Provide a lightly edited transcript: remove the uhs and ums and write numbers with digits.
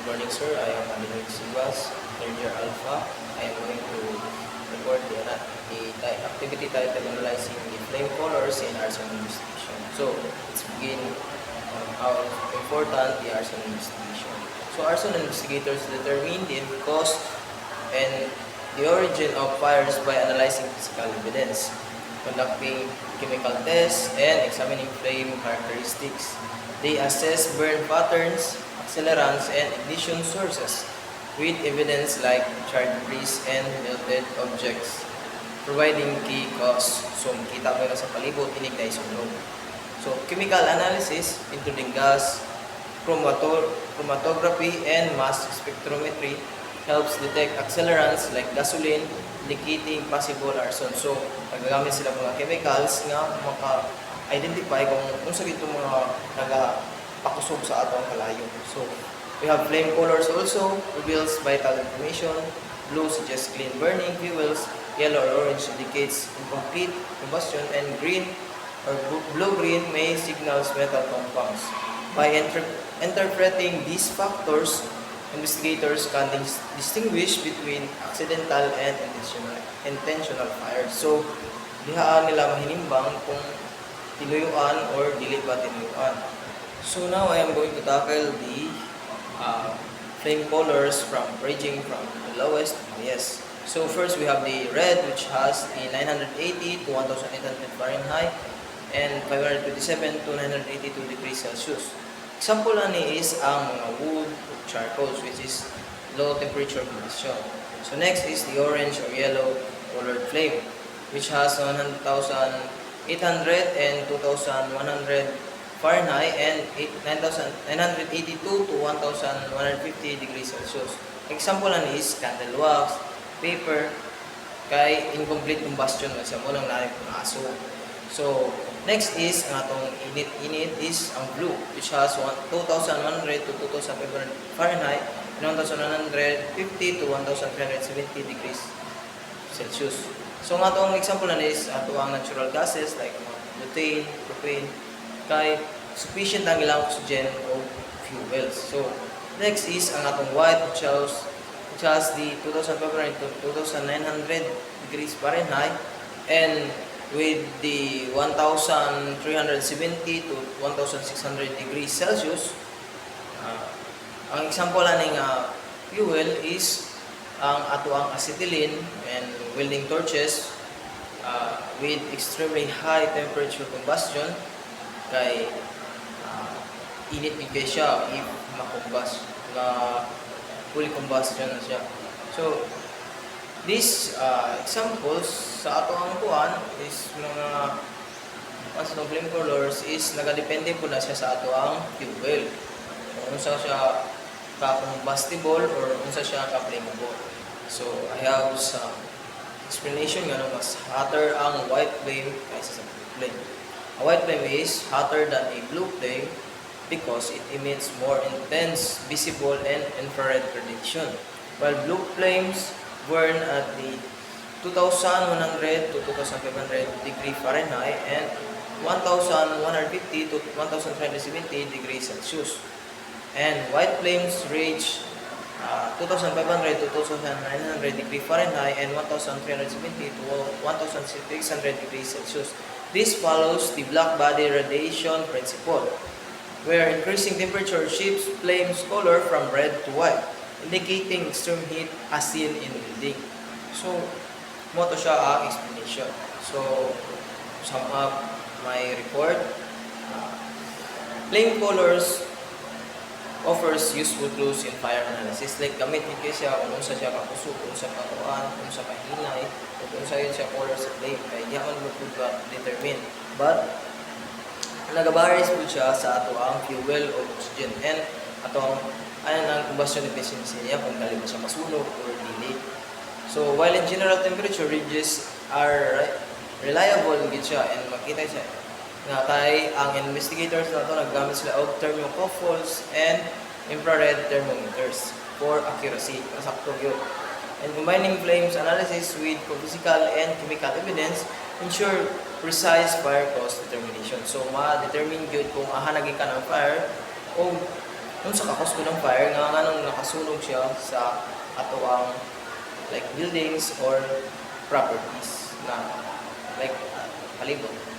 morning, sir. I am Adenoid Sivas, third year Alpha. I am going to report the activity title analyzing the flame colors in arson investigation. So, let's begin how important the arson investigation. So, arson investigators determine the cause and the origin of fires by analyzing physical evidence, conducting chemical tests, and examining flame characteristics. They assess burn patterns, accelerants, and ignition sources with evidence like charred grease and melted objects, providing key cause. So, makita mo na sa palibot, inignite sunog. So, chemical analysis, including gas, chromatography, and mass spectrometry, helps detect accelerants like gasoline, indicating possible arson. So, nagagamit sila mga chemicals nga maka-identify kung sa ito mga nagapakusog sa atong kalayo. So, we have flame colors also, reveals vital information. Blue suggests clean burning fuels, yellow or orange indicates incomplete combustion, and green or blue-green may signals metal compounds. By interpreting these factors, investigators can distinguish between accidental and intentional fires. So, dihaan nila mahinimbang kung tinuyuan or dili ba tinuyuan. So now I am going to tackle the flame colors ranging from the lowest to highest. So first we have the red, which has the 980 to 1800 Fahrenheit and 527 to 982 degrees Celsius. Example ni is ang mga wood or charcoals, which is low temperature combustion. So next is the orange or yellow colored flame, which has 1,800 and 2,100 Fahrenheit and 982 to 1,150 degrees Celsius. Example ni is candle wax, paper, kay incomplete combustion man siya mo lang narin kung aso. So, next is ang atong init is ang blue, which has 2,100 to 2,500 Fahrenheit and 1,150 to 1,370 degrees Celsius. So, ang atong example na is ato ang natural gases like butane, propane, kay sufficient ang ilang oxygen o fuels. So, next is ang atong white, which has the 2,500 to 2,900 degrees Fahrenheit and with the 1,370 to 1,600 degrees Celsius. Ang example aning fuel is ang ato ang acetylene and welding torches with extremely high temperature combustion kay init bigay siya if fully combustion na siya. So these examples sa ato ang kuan is mga flame colors is nagadepende po na siya sa ato ang fuel. Kung unsa siya ka-combustible or unsa siya ka-flammable. So I have some explanation nga mas hotter ang white flame kaysa sa blue flame. A white flame is hotter than a blue flame because it emits more intense visible and infrared radiation, while blue flames burn at the 2,100 to 2,500 degree Fahrenheit and 1,150 to 1,370 degrees Celsius. And white flames reach 2,500 to 2,900 degree Fahrenheit and 1,370 to 1,600 degrees Celsius. This follows the black body radiation principle, where increasing temperature shifts flames color from red to white, indicating extreme heat as seen in building. So, mo to siya ang explanation. So, sum up my report. Flame colors offers useful clues in fire analysis. Like, gamit din kayo siya kung unsa siya kakusog, kung unsa katuan, kung unsa kahinay, kung unsa yun siya color sa flame. Kaya di man mo determine. But, nagabaris po siya sa ato ang fuel o oxygen and ato ang combustion efficiency niya kung dali ba siya masunog or dili. So, while in general temperature ranges are reliable gid siya and makita siya nga kay ang investigators na ito naggamit sila og thermocouples and infrared thermometers for accuracy, pasakto yun. And combining flames analysis with physical and chemical evidence ensure precise fire cause determination. So, ma-determine yun kung aha naging ka ng fire o Kung sa kakos ko ng fire nga nganong nakasunog siya sa atuang like buildings or properties na like palibot.